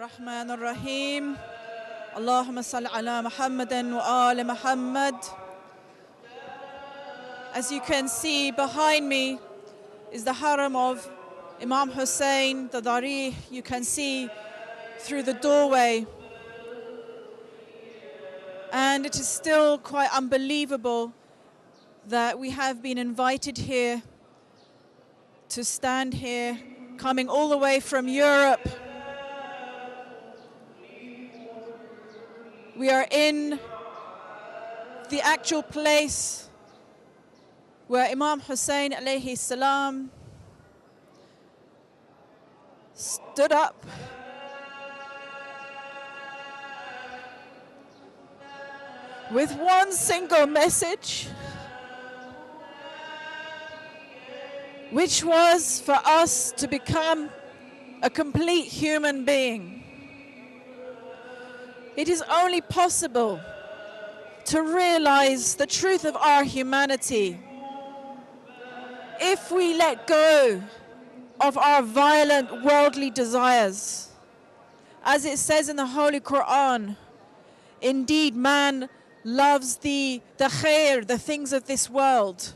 الرحمن الرحيم اللهم صل على محمد وآل Muhammad. As you can see behind me is the haram of Imam Hussein, the Darih. You can see through the doorway. And it is still quite unbelievable that we have been invited here to stand here, coming all the way from Europe. We are in the actual place where Imam Hussein alayhi salam stood up with one single message, which was for us to become a complete human being. It is only possible to realize the truth of our humanity if we let go of our violent worldly desires. As it says in the Holy Quran, indeed man loves the khair, the things of this world.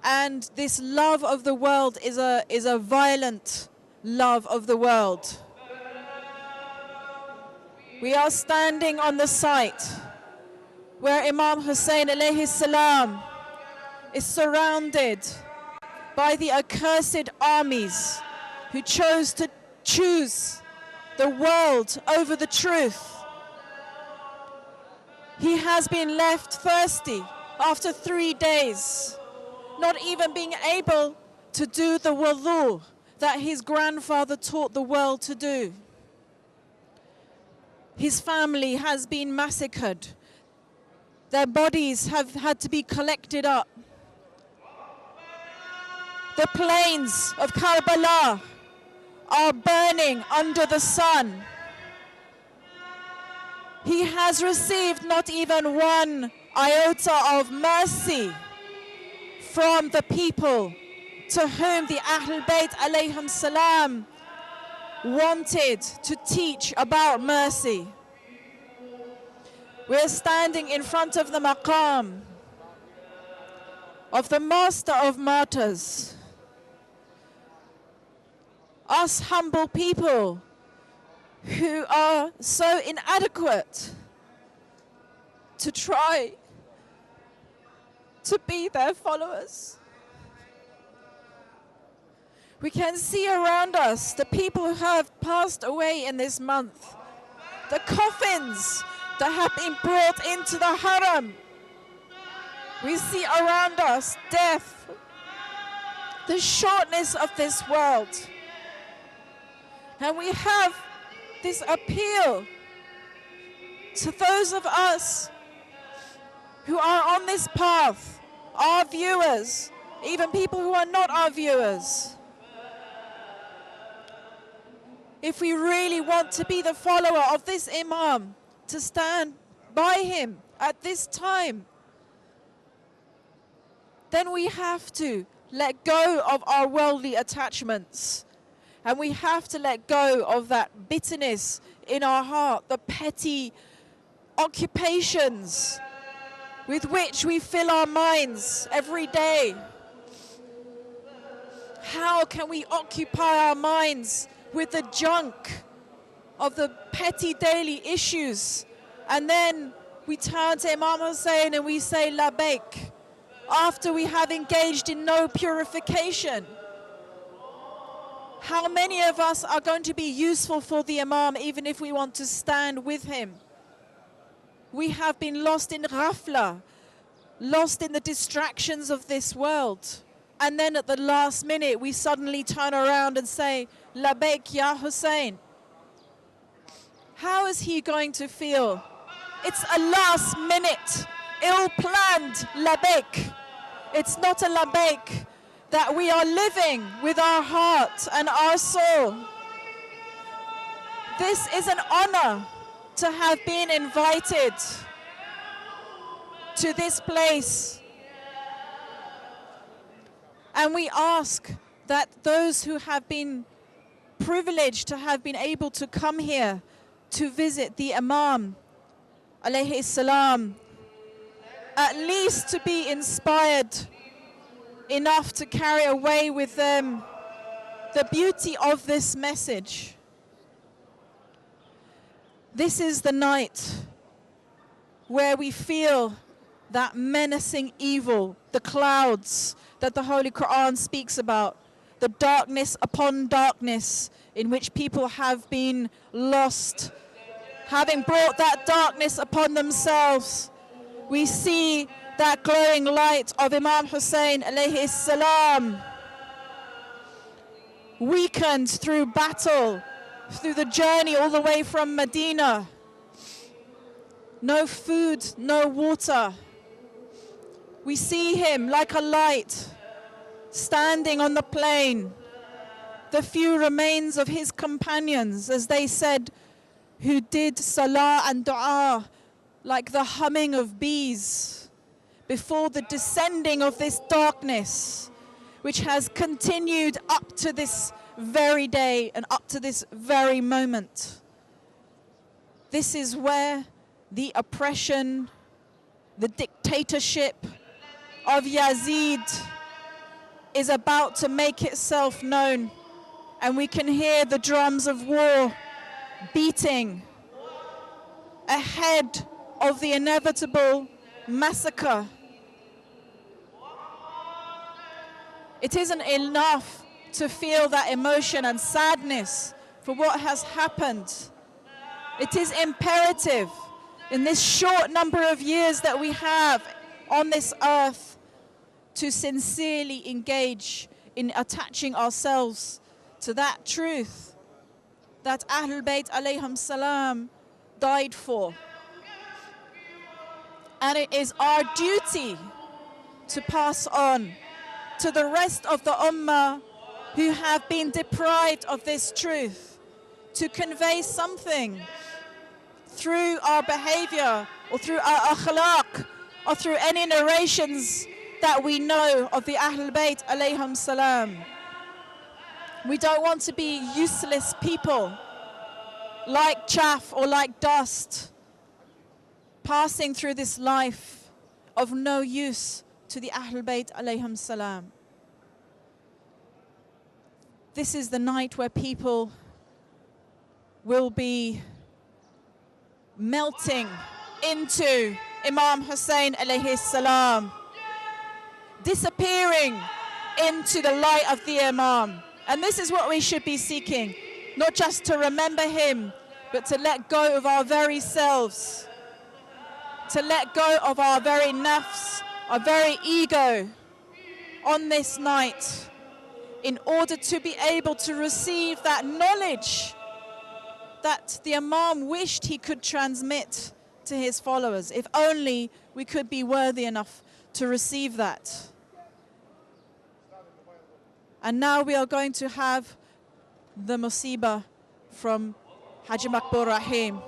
And this love of the world is a violent love of the world. We are standing on the site where Imam Hussein alayhi salam is surrounded by the accursed armies who chose to choose the world over the truth. He has been left thirsty after 3 days, not even being able to do the wudu that his grandfather taught the world to do. His family has been massacred. Their bodies have had to be collected up. The plains of Karbala are burning under the sun. He has received not even one iota of mercy from the people to whom the Ahlulbayt alayhim salam wanted to teach about mercy. We're standing in front of the maqam of the Master of Martyrs. Us humble people who are so inadequate to try to be their followers. We can see around us the people who have passed away in this month, the coffins that have been brought into the haram. We see around us death, the shortness of this world. And we have this appeal to those of us who are on this path, our viewers, even people who are not our viewers. If we really want to be the follower of this Imam, to stand by him at this time, then we have to let go of our worldly attachments. And we have to let go of that bitterness in our heart, the petty occupations with which we fill our minds every day. How can we occupy our minds with the junk of the petty daily issues, and then we turn to Imam Hussein and we say labbaik after we have engaged in no purification? How many of us are going to be useful for the Imam even if we want to stand with him? We have been lost in ghafla, lost in the distractions of this world. And then at the last minute, we suddenly turn around and say, Labaik ya Hussein. How is he going to feel? It's a last minute, ill-planned Labaik. It's not a Labaik that we are living with our heart and our soul. This is an honor to have been invited to this place. And we ask that those who have been privileged to have been able to come here to visit the Imam, alayhi salam, at least to be inspired enough to carry away with them the beauty of this message. This is the night where we feel that menacing evil, the clouds that the Holy Quran speaks about, the darkness upon darkness in which people have been lost, having brought that darkness upon themselves. We see that glowing light of Imam Hussein alayhi salam, weakened through battle, through the journey all the way from Medina. No food, no water. We see him like a light standing on the plain. The few remains of his companions, as they said, who did salah and dua like the humming of bees before the descending of this darkness, which has continued up to this very day and up to this very moment. This is where the oppression, the dictatorship of Yazid is about to make itself known, and we can hear the drums of war beating ahead of the inevitable massacre. It isn't enough to feel that emotion and sadness for what has happened. It is imperative in this short number of years that we have on this earth to sincerely engage in attaching ourselves to that truth that Ahlulbayt alayhim salam died for. And it is our duty to pass on to the rest of the ummah who have been deprived of this truth, to convey something through our behavior or through our akhlaq or through any narrations that we know of the Ahlulbayt alayhim salam. We don't want to be useless people, like chaff or like dust, passing through this life of no use to the Ahlulbayt alayhim salam. This is the night where people will be melting into Imam Hussein alayhi salam, disappearing into the light of the Imam. And this is what we should be seeking, not just to remember him, but to let go of our very selves, to let go of our very nafs, our very ego on this night, in order to be able to receive that knowledge that the Imam wished he could transmit to his followers. If only we could be worthy enough to receive that. And now we are going to have the musibah from Haji Makbul Rahim.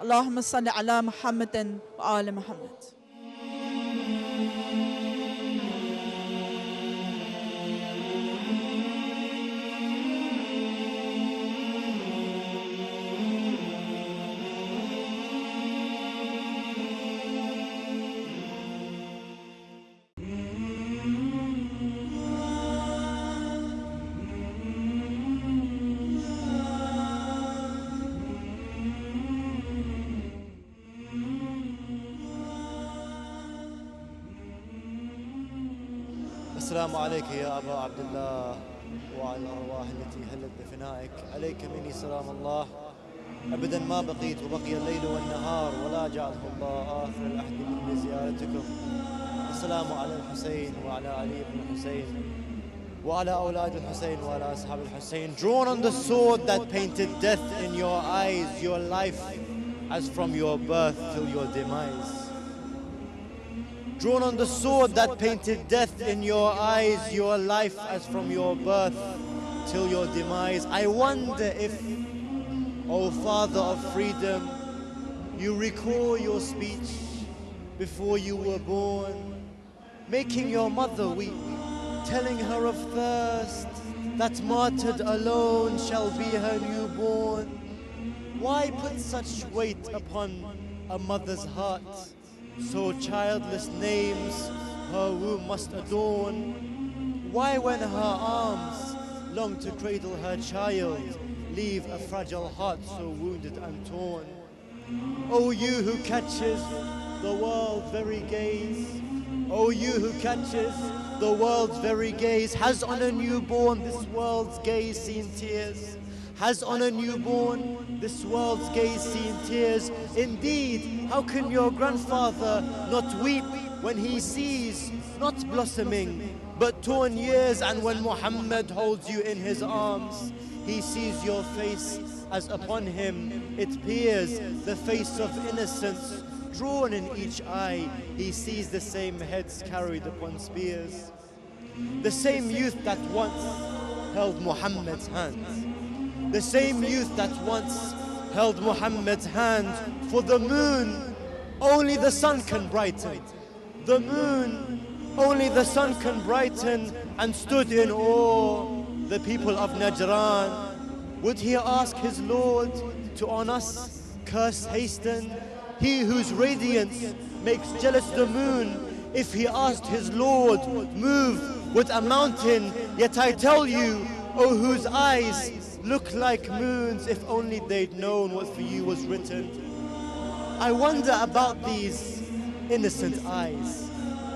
Allahumma salli ala Muhammadin wa ali Muhammad. السلام عليك يا أبا عبد الله وعلى الأرواح التي هلت بفنائك. عليك مني سلام الله أبدا ما بقيت، وبقي الليل والنهار، ولا جعله الله آخر العهد من زيارتكم. السلام على الحسين وعلى علي بن الحسين وعلى أولاد الحسين وعلى أصحاب الحسين. Drawn on the sword that painted death in your eyes, your life as from your birth till your demise. Drawn on the sword that painted death in your eyes, your life as from your birth till your demise. I wonder if, O Father of freedom, you recall your speech before you were born, making your mother weep, telling her of thirst, that martyred alone shall be her newborn. Why put such weight upon a mother's heart, so childless names her womb must adorn? Why, when her arms long to cradle her child, leave a fragile heart so wounded and torn? O you who catches the world's very gaze, O you who catches the world's very gaze, has on a newborn this world's gaze seen tears? Has on a newborn this world's gaze seen tears? Indeed, how can your grandfather not weep when he sees not blossoming but torn years? And when Muhammad holds you in his arms, he sees your face as upon him it peers, the face of innocence drawn in each eye. He sees the same heads carried upon spears. The same youth that once held Muhammad's hand, the same youth that once held Muhammad's hand. For the moon, only the sun can brighten. The moon, only the sun can brighten. And stood in awe the people of Najran. Would he ask his Lord to on us curse hasten? He whose radiance makes jealous the moon. If he asked his Lord, move with a mountain. Yet I tell you, oh, whose eyes look like moons, if only they'd known what for you was written. I wonder about these innocent eyes.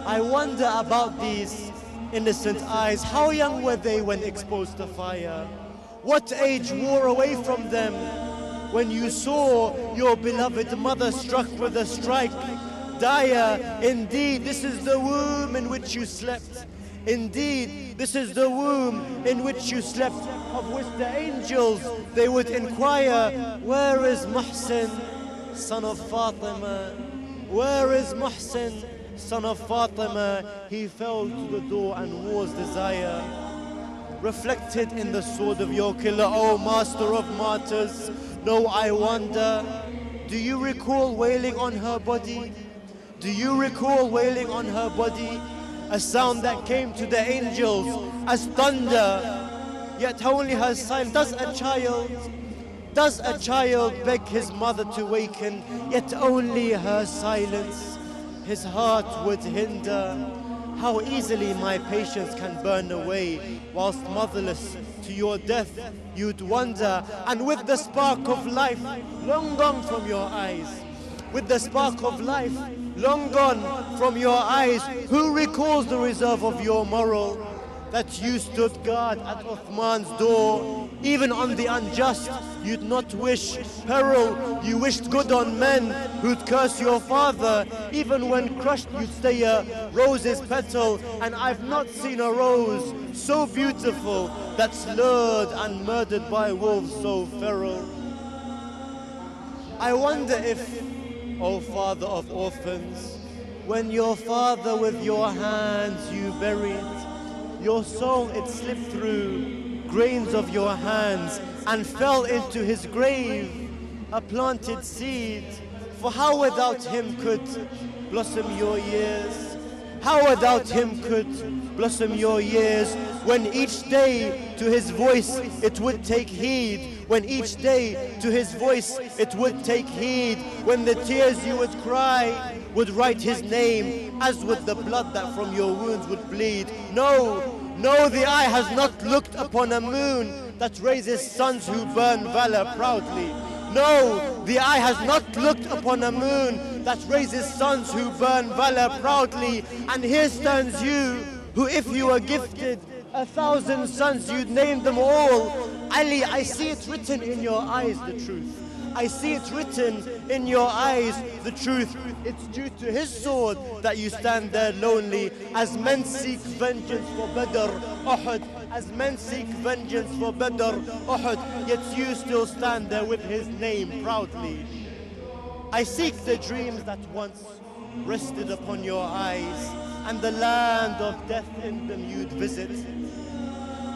I wonder about these innocent eyes. How young were they when exposed to fire? What age wore away from them when you saw your beloved mother struck with a strike dire? Indeed, this is the womb in which you slept. Indeed, this is the womb in which you slept, of which the angels, they would inquire, where is Muhsin, son of Fatima? Where is Muhsin, son of Fatima? He fell to the door and war's desire, reflected in the sword of your killer, O master of martyrs. No, I wonder, do you recall wailing on her body? Do you recall wailing on her body? A sound that came to the angels as thunder, yet only her silence. Does a child beg his mother to waken, yet only her silence his heart would hinder? How easily my patience can burn away, whilst motherless to your death you'd wonder. And with the spark of life long gone from your eyes, with the spark of life long gone from your eyes, who recalls the reserve of your moral, that you stood guard at Uthman's door? Even on the unjust you'd not wish peril, you wished good on men who'd curse your father. Even when crushed you'd stay a rose's petal, and I've not seen a rose so beautiful that's lured and murdered by wolves so feral. I wonder if, O father of orphans, when your father with your hands you buried, your soul it slipped through grains of your hands and fell into his grave, a planted seed. For how without him could blossom your years? How without him could blossom your years? When each day to his voice it would take heed, when each day to his voice it would take heed, when the tears you would cry would write his name, as would the blood that from your wounds would bleed. No, no, the eye has not looked upon a moon that raises sons who burn valor proudly. No, the eye has not looked upon a moon that raises sons who burn valor proudly. And here stands you, who if you were gifted 1,000 sons, you'd name them all. Ali, I see it written in your eyes, the truth. I see it written in your eyes, the truth. It's due to his sword that you stand there lonely, as men seek vengeance for Badr, Uhud, as men seek vengeance for Badr, Uhud, yet you still stand there with his name proudly. I seek the dreams that once rested upon your eyes, and the land of death in them you'd visit.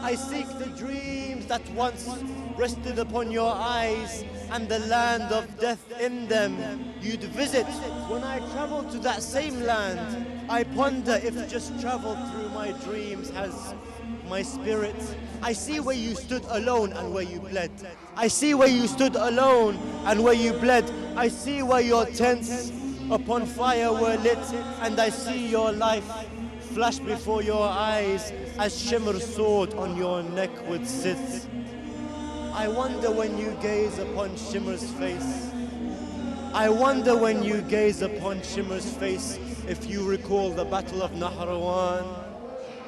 I seek the dreams that once rested upon your eyes, and the land of death in them you'd visit. When I travel to that same land, I ponder if just travel through my dreams has my spirit. I see where you stood alone and where you bled. I see where you stood alone and where you bled. I see where your tents upon fire were lit, and I see your life flash before your eyes as Shimmer's sword on your neck would sit. I wonder when you gaze upon Shimmer's face. I wonder when you gaze upon Shimmer's face if you recall the Battle of Nahrawan.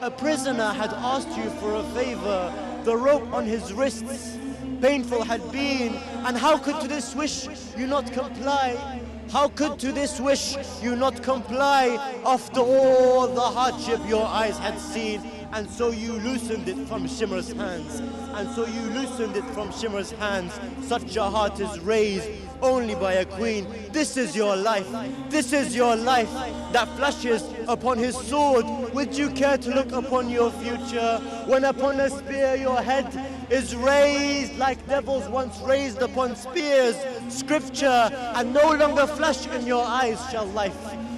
A prisoner had asked you for a favor. The rope on his wrists painful had been, and how could to this wish you not comply? How could to this wish you not comply after all the hardship your eyes had seen? And so you loosened it from Shimmer's hands. And so you loosened it from Shimmer's hands. Such a heart is raised only by a queen. This is your life. This is your life that flashes upon his sword. Would you care to look upon your future when upon a spear your head is raised like devils once raised upon spears? Scripture, and no longer flash in your eyes shall life.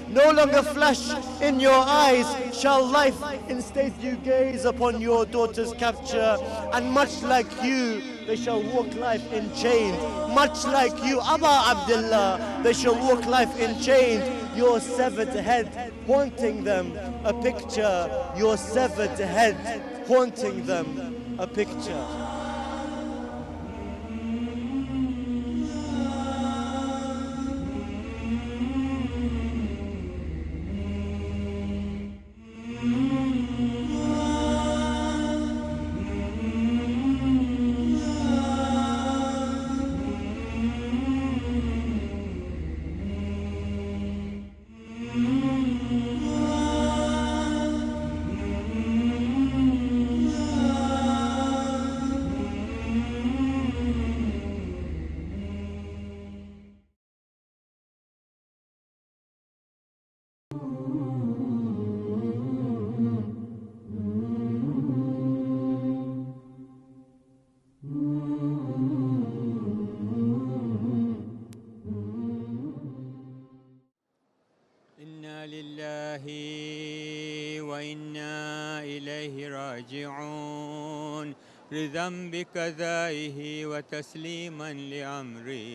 No longer flash in your eyes shall life. Instead you gaze upon your daughter's capture, and much like you, they shall walk life in chains. Much like you, Abba Abdullah, they shall walk life in chains. Your severed head haunting them a picture. Your severed head haunting them a picture. لله وإنا إليه راجعون رضا بقضائه وتسليما لأمره.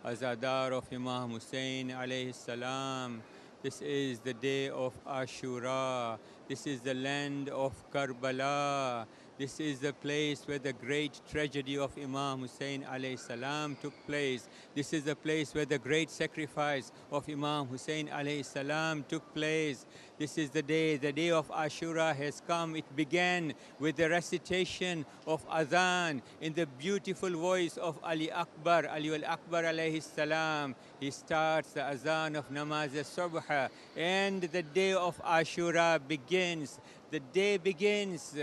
Azadar of Imam Hussein alayhi salam, this is the day of Ashura. This is the land of Karbala. This is the place where the great tragedy of Imam Hussein alayhi salam took place. This is the place where the great sacrifice of Imam Hussein alayhi salam took place. This is the day of Ashura has come. It began with the recitation of Adhan in the beautiful voice of Ali Akbar alayhi salam. He starts the Adhan of Namaz al-Subh, and the day of Ashura begins. The day begins.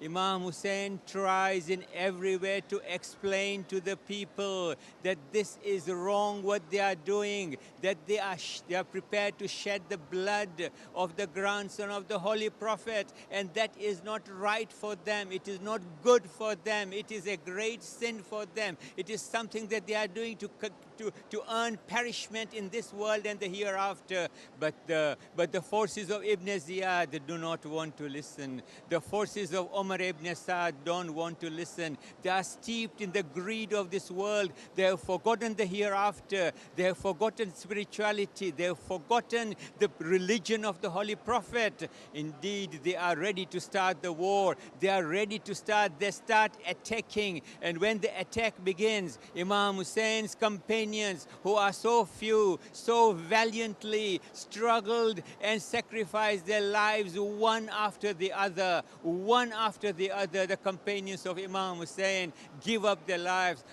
Imam Hussein tries in every way to explain to the people that this is wrong what they are doing, that they are prepared to shed the blood of the grandson of the Holy Prophet, and that is not right for them. It is not good for them. It is a great sin for them. It is something that they are doing to earn perishment in this world and the hereafter. But the forces of Ibn Ziyad do not want to listen. The forces of Umar ibn Saad don't want to listen. They are steeped in the greed of this world. They have forgotten the hereafter. They have forgotten spirituality. They have forgotten the religion of the Holy Prophet. Indeed, they are ready to start the war. They are ready to start. They start attacking. And when the attack begins, Imam Hussein's companions companions who are so few, so valiantly struggled and sacrificed their lives one after the other, one after the other. The companions of Imam Hussein give up their lives.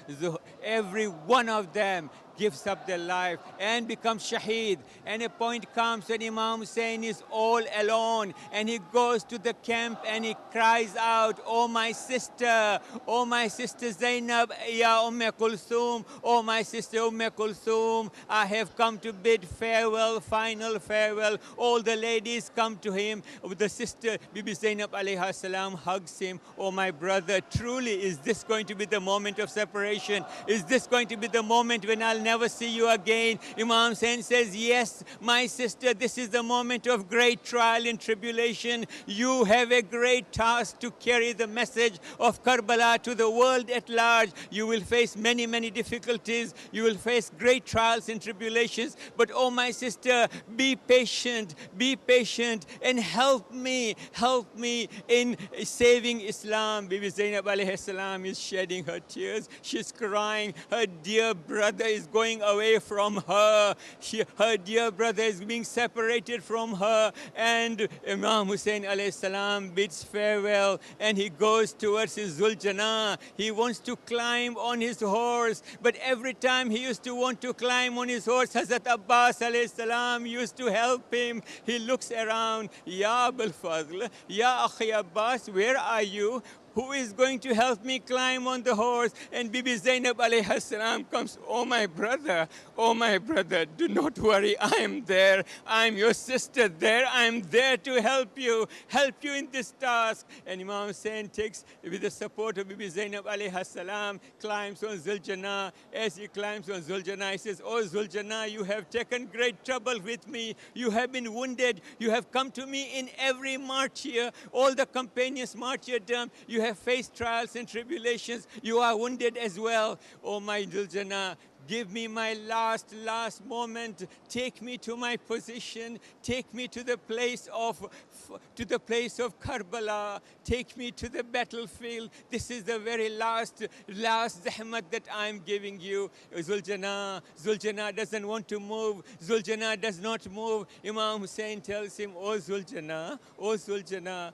Every one of them gives up their life and becomes shaheed. And a point comes when Imam Hussein is all alone and he goes to the camp and he cries out, "Oh my sister Zainab, ya Kulthum, oh my sister Kulthum, I have come to bid farewell, final farewell." All the ladies come to him. The sister Bibi Zainab alayhi salam hugs him. "Oh my brother, truly is this going to be the moment of separation? Is this going to be the moment when I'll never see you again?" Imam Hussein says, "Yes, my sister, this is the moment of great trial and tribulation. You have a great task to carry the message of Karbala to the world at large. You will face many, many difficulties. You will face great trials and tribulations. But oh my sister, be patient, and help me in saving Islam." Bibi Zainab alayhi salam is shedding her tears. She's crying. Her dear brother is going away from her. Her dear brother is being separated from her. And Imam Hussein alayhi salam bids farewell and he goes towards his Zuljana. He wants to climb on his horse, but every time he used to want to climb on his horse, Hazrat Abbas alayhi salam used to help him. He looks around, "Ya Abul Fadl, Ya Akhi Abbas, where are you? Who is going to help me climb on the horse?" And Bibi Zainab alayhi salam comes, oh my brother, do not worry, I am there. I am your sister there. I am there to help you in this task." And Imam Hussein takes, with the support of Bibi Zainab alayhi salam, climbs on Zuljana. As he climbs on Zuljana, he says, "Oh Zuljana, you have taken great trouble with me. You have been wounded. You have come to me in every martyr. All the companions martyrdom. You have faced trials and tribulations. You are wounded as well. Oh my Zuljana, give me my last moment. Take me to my position. Take me to the place of Karbala. Take me to the battlefield. This is the very last zahmat that I'm giving you." Zuljana doesn't want to move. Zuljana does not move. Imam Hussein tells him, "Oh Zuljana,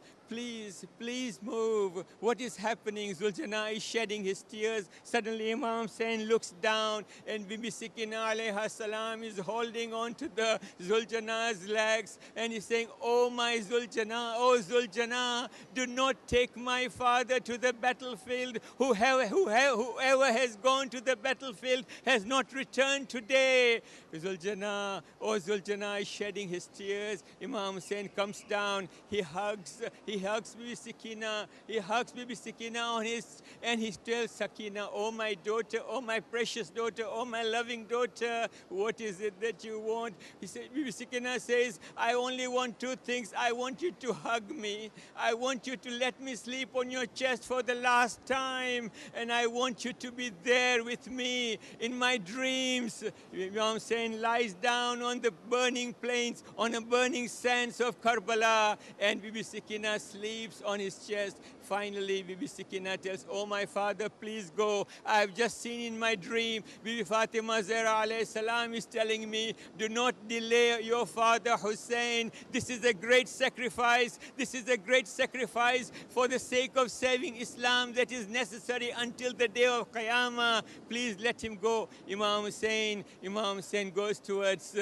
please move. What is happening?" Zuljana is shedding his tears. Suddenly Imam Hussein looks down and Bibi Sakina alayha salam is holding on to the Zuljana's legs and he's saying, "Oh my Zuljana, do not take my father to the battlefield. Whoever has gone to the battlefield has not returned today." Zuljana is shedding his tears. Imam Hussein comes down. He hugs Bibi Sakina. He hugs Bibi Sakina on his, and he tells Sakina, "Oh my daughter, oh my precious daughter, oh my loving daughter, what is it that you want?" Bibi Sakina says, "I only want two things. I want you to hug me. I want you to let me sleep on your chest for the last time. And I want you to be there with me in my dreams." Imam Hussein lies down on the burning plains, on the burning sands of Karbala, and Bibi Sakina sleeps on his chest. Finally, Bibi Sakina tells, "Oh my father, please go. I've just seen in my dream, Bibi Fatima Zahra alayhi salam is telling me, do not delay your father Hussein. This is a great sacrifice. This is a great sacrifice for the sake of saving Islam that is necessary until the day of Qiyamah. Please let him go." Imam Hussein goes towards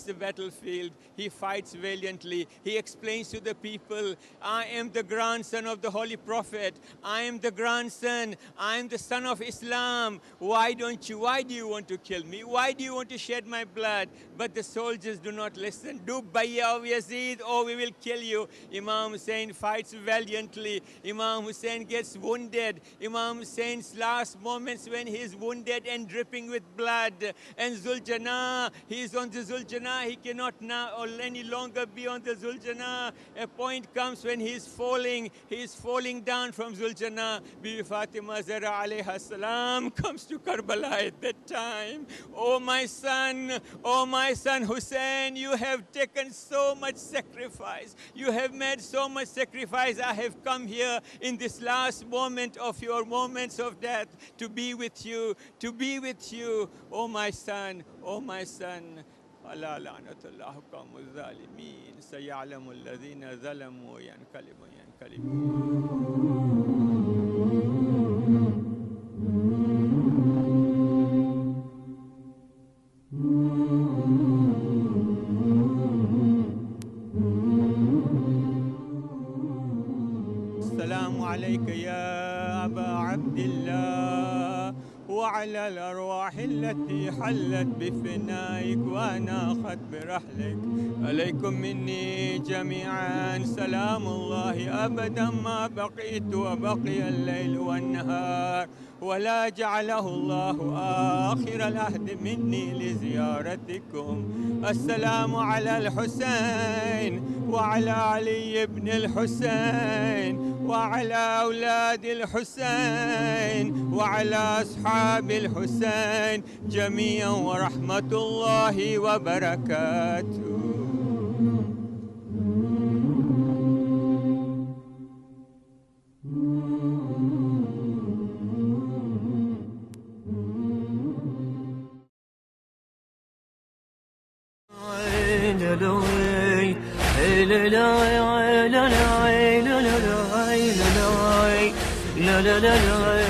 the battlefield. He fights valiantly. He explains to the people, "I am the grandson of the Holy Prophet. I am the grandson. I am the son of Islam. Why do you want to kill me? Why do you want to shed my blood?" But the soldiers do not listen. "Do bayya of Yazid or we will kill you." Imam Hussein fights valiantly. Imam Hussein gets wounded. Imam Hussein's last moments when he is wounded and dripping with blood. And Zuljana, he is on the Zuljana. He cannot now or any longer be on the Zuljana. A point comes when he is falling falling down from Zuljana. Bibi Fatima Zahra alayha salam comes to Karbala at that time. Oh my son Hussein, you have taken so much sacrifice. You have made so much sacrifice. I have come here in this last moment of your moments of death to be with you, to be with you. Oh my son, oh my son. ألا لعنة الله قوم الظالمين سيعلم الذين ظلموا السلام عليك يا أبا عبد الله وعلى الأرواح التي حلت بفنائك وأناخت برحلك. عليكم مني جميعا سلام الله أبدا ما بقيت وبقي الليل والنهار، ولا جعله الله آخر العهد مني لزيارتكم. السلام على الحسين وعلى علي بن الحسين وعلى أولاد الحسين وعلى أصحاب الحسين جميعا ورحمة الله وبركاته. la la la la